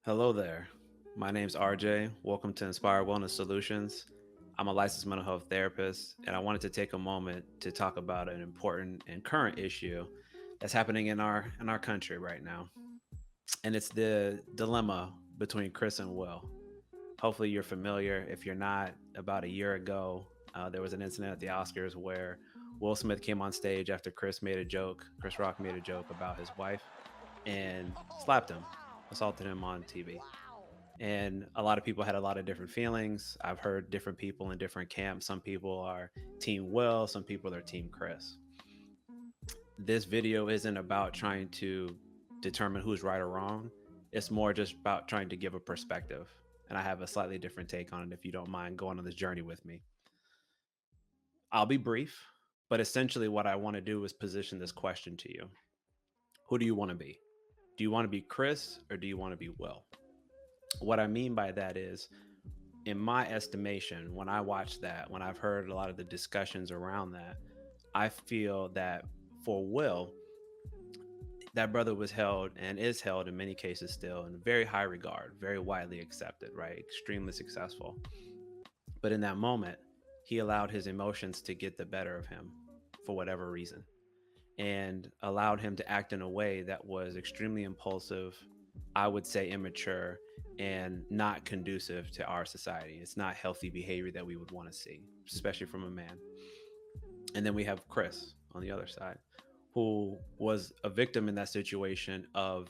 Hello there. My name's RJ. Welcome to Inspire Wellness Solutions. I'm a licensed mental health therapist, and I wanted to take a moment to talk about an important and current issue that's happening in our country right now. And it's the dilemma between Chris and Will. Hopefully you're familiar. If you're not, about a year ago, there was an incident at the Oscars where Will Smith came on stage after Chris Rock made a joke about his wife and slapped him, assaulted him on TV. And a lot of people had a lot of different feelings. I've heard different people in different camps. Some people are team Will, some people are team Chris. This video isn't about trying to determine who's right or wrong. It's more just about trying to give a perspective. And I have a slightly different take on it if you don't mind going on this journey with me. I'll be brief, but essentially what I want to do is position this question to you. Who do you want to be? Do you want to be Chris or do you want to be Will? What I mean by that is, in my estimation, when I watch that, when I've heard a lot of the discussions around that, I feel that for Will, that brother was held and is held in many cases still in very high regard, very widely accepted, right? Extremely successful. But in that moment, he allowed his emotions to get the better of him for whatever reason and allowed him to act in a way that was extremely impulsive, I would say immature, and not conducive to our society. It's not healthy behavior that we would want to see, especially from a man. And then we have Chris on the other side, who was a victim in that situation of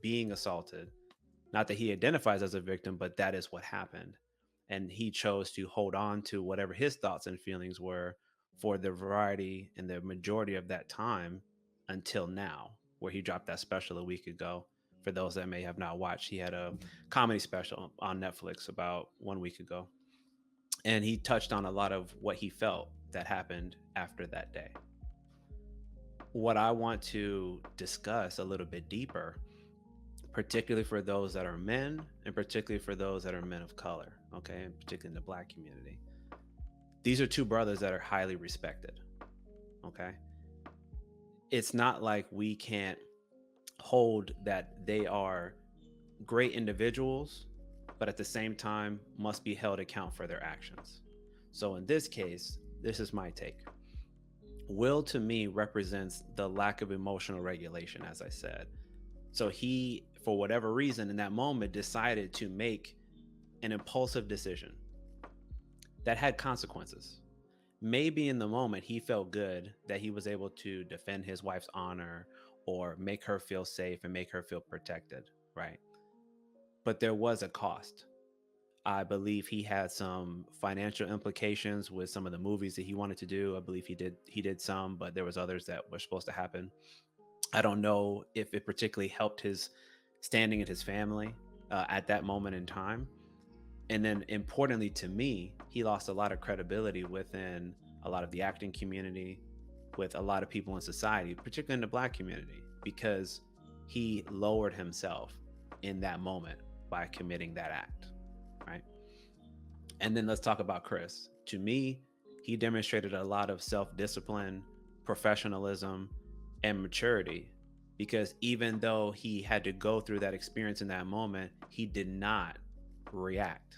being assaulted. Not that he identifies as a victim, but that is what happened. And he chose to hold on to whatever his thoughts and feelings were for the variety and the majority of that time until now, where he dropped that special a week ago. For those that may have not watched, he had a comedy special on Netflix about 1 week ago. And he touched on a lot of what he felt that happened after that day. What I want to discuss a little bit deeper, particularly for those that are men and particularly for those that are men of color, okay, and particularly in the black community. These are two brothers that are highly respected, okay? It's not like we can't hold that they are great individuals, but at the same time must be held account for their actions. So in this case, this is my take. Will to me represents the lack of emotional regulation, as I said. So he, for whatever reason, in that moment, decided to make an impulsive decision that had consequences. Maybe in the moment he felt good that he was able to defend his wife's honor or make her feel safe and make her feel protected, right? But there was a cost. I believe he had some financial implications with some of the movies that he wanted to do. I believe he did some, but there was others that were supposed to happen. I don't know if it particularly helped his standing in his family at that moment in time. And then importantly to me, he lost a lot of credibility within a lot of the acting community, with a lot of people in society, particularly in the black community, because he lowered himself in that moment by committing that act, right? And then let's talk about Chris. To me, he demonstrated a lot of self-discipline, professionalism, and maturity, because even though he had to go through that experience in that moment, he did not react.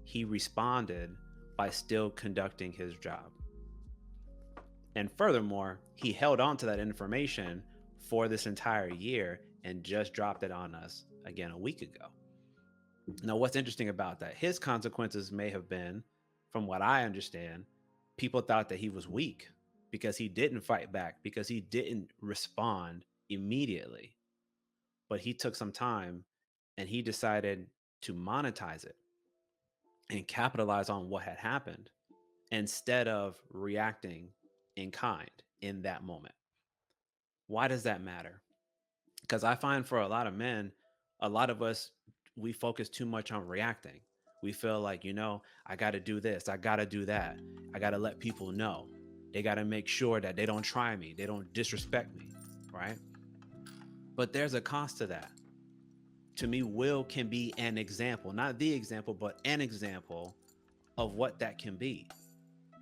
He responded by still conducting his job. And furthermore, he held on to that information for this entire year and just dropped it on us again a week ago. Now, what's interesting about that? His consequences may have been, from what I understand, people thought that he was weak because he didn't fight back, because he didn't respond immediately. But he took some time and he decided to monetize it and capitalize on what had happened instead of reacting in kind in that moment. Why does that matter? Because I find for a lot of men, a lot of us, we focus too much on reacting. We feel like, I got to do this, I got to do that, I got to let people know. They got to make sure that they don't try me, they don't disrespect me, right? But there's a cost to that. To me, Will can be an example, not the example, but an example of what that can be.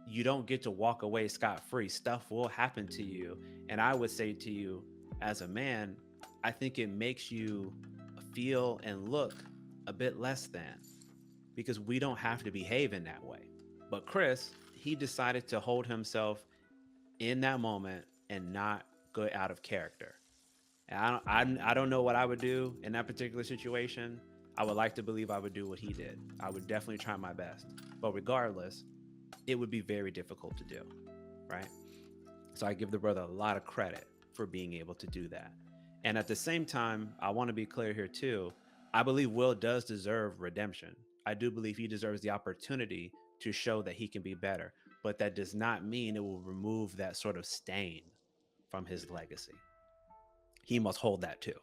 You don't get to walk away scot free. Stuff will happen to you. And I would say to you, as a man, I think it makes you feel and look a bit less than, because we don't have to behave in that way. But Chris, he decided to hold himself in that moment and not go out of character. And I don't know what I would do in that particular situation. I would like to believe I would do what he did. I would definitely try my best. But regardless, it would be very difficult to do, right? So I give the brother a lot of credit for being able to do that. And at the same time, I want to be clear here too. I believe Will does deserve redemption. I do believe he deserves the opportunity to show that he can be better, but that does not mean it will remove that sort of stain from his legacy. He must hold that too,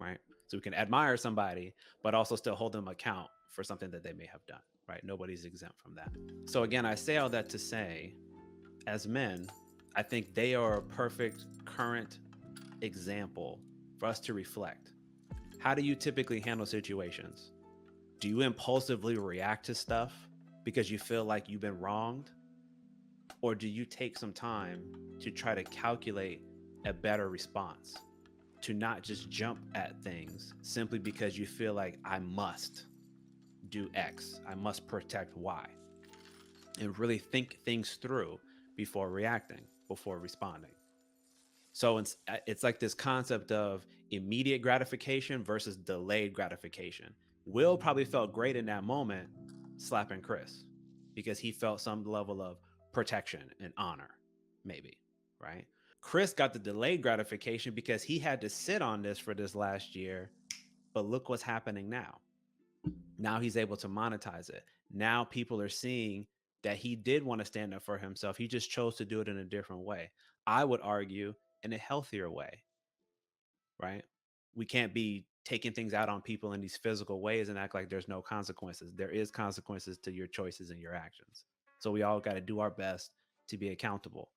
right? So we can admire somebody, but also still hold them account for something that they may have done, right? Nobody's exempt from that. So again, I say all that to say, as men, I think they are a perfect current example for us to reflect. How do you typically handle situations? Do you impulsively react to stuff because you feel like you've been wronged? Or do you take some time to try to calculate a better response? To not just jump at things simply because you feel like I must do X, I must protect Y, and really think things through before reacting, before responding. So it's like this concept of immediate gratification versus delayed gratification. Will probably felt great in that moment slapping Chris because he felt some level of protection and honor, maybe, right? Chris got the delayed gratification because he had to sit on this for this last year, but look what's happening now. Now he's able to monetize it. Now people are seeing that he did want to stand up for himself. He just chose to do it in a different way. I would argue in a healthier way, right? We can't be taking things out on people in these physical ways and act like there's no consequences. There is consequences to your choices and your actions. So we all got to do our best to be accountable.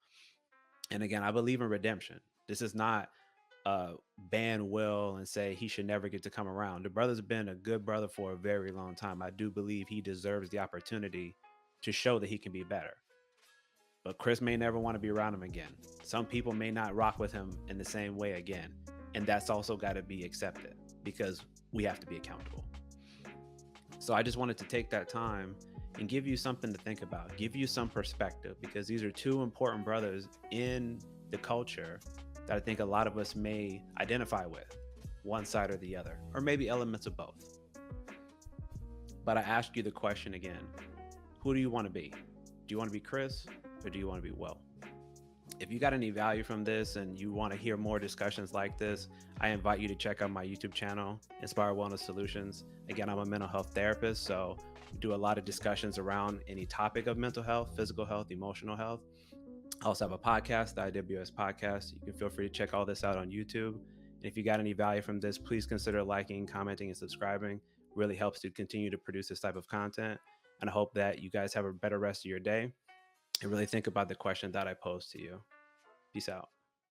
And again, I believe in redemption. This is not ban Will and say he should never get to come around. The brother's been a good brother for a very long time. I do believe he deserves the opportunity to show that he can be better. But Chris may never want to be around him again. Some people may not rock with him in the same way again. And that's also got to be accepted because we have to be accountable. So I just wanted to take that time and give you something to think about, give you some perspective, because these are two important brothers in the culture that I think a lot of us may identify with, one side or the other, or maybe elements of both. But I ask you the question again, who do you want to be? Do you want to be Chris or do you want to be Will? If you got any value from this and you want to hear more discussions like this, I invite you to check out my YouTube channel, Inspire Wellness Solutions. Again, I'm a mental health therapist, so we do a lot of discussions around any topic of mental health, physical health, emotional health. I also have a podcast, the IWS podcast. You can feel free to check all this out on YouTube. And if you got any value from this, please consider liking, commenting, and subscribing. It really helps to continue to produce this type of content. And I hope that you guys have a better rest of your day and really think about the question that I posed to you. Peace out.